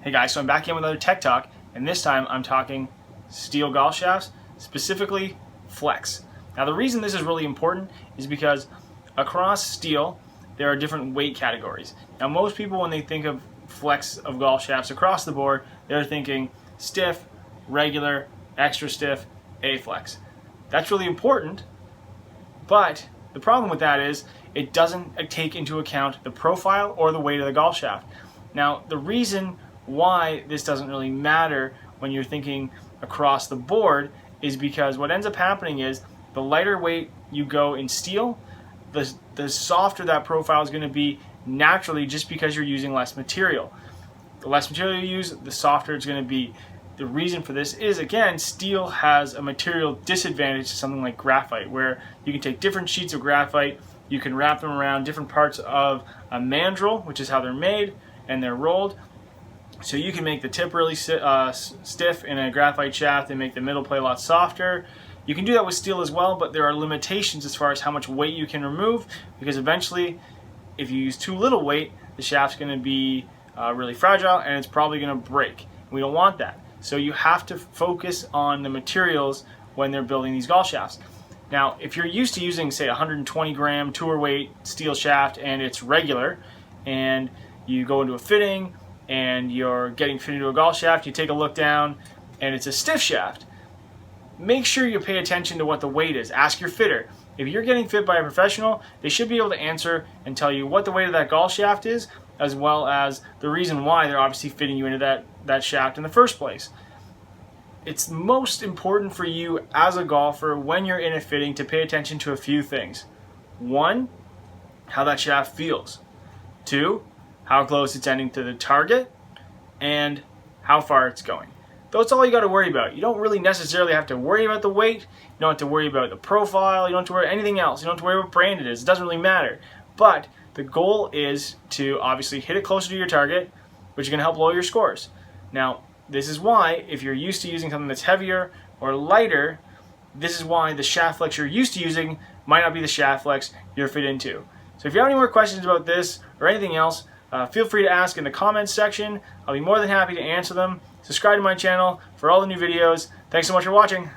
Hey guys, so I'm back in with another Tech Talk, and this time I'm talking steel golf shafts, specifically flex. Now the reason this is really important is because across steel there are different weight categories. Now most people, when they think of flex of golf shafts across the board, they're thinking stiff, regular, extra stiff, A-flex. That's really important, but the problem with that is it doesn't take into account the profile or the weight of the golf shaft. Now the reason why this doesn't really matter when you're thinking across the board is because what ends up happening is the lighter weight you go in steel, the softer that profile is going to be naturally, just because you're using less material. The less material you use, the softer it's going to be. The reason for this is, again, steel has a material disadvantage to something like graphite, where you can take different sheets of graphite, you can wrap them around different parts of a mandrel, which is how they're made, and they're rolled. So you can make the tip really stiff in a graphite shaft and make the middle play a lot softer. You can do that with steel as well, but there are limitations as far as how much weight you can remove, because eventually, if you use too little weight, the shaft's going to be really fragile and it's probably going to break. We don't want that. So you have to focus on the materials when they're building these golf shafts. Now, if you're used to using, say, 120 gram tour weight steel shaft and it's regular, and you go into a fitting and you're getting fitted to a golf shaft, you take a look down and it's a stiff shaft, make sure you pay attention to what the weight is. Ask your fitter. If you're getting fit by a professional, they should be able to answer and tell you what the weight of that golf shaft is, as well as the reason why they're obviously fitting you into that shaft in the first place. It's most important for you as a golfer when you're in a fitting to pay attention to a few things. 1, how that shaft feels. 2, how close it's ending to the target, and how far it's going. That's all you got to worry about. You don't really necessarily have to worry about the weight. You don't have to worry about the profile. You don't have to worry about anything else. You don't have to worry what brand it is. It doesn't really matter. But the goal is to obviously hit it closer to your target, which is going to help lower your scores. Now, this is why, if you're used to using something that's heavier or lighter, this is why the shaft flex you're used to using might not be the shaft flex you're fit into. So if you have any more questions about this or anything else, feel free to ask in the comments section. I'll be more than happy to answer them. Subscribe to my channel for all the new videos. Thanks so much for watching.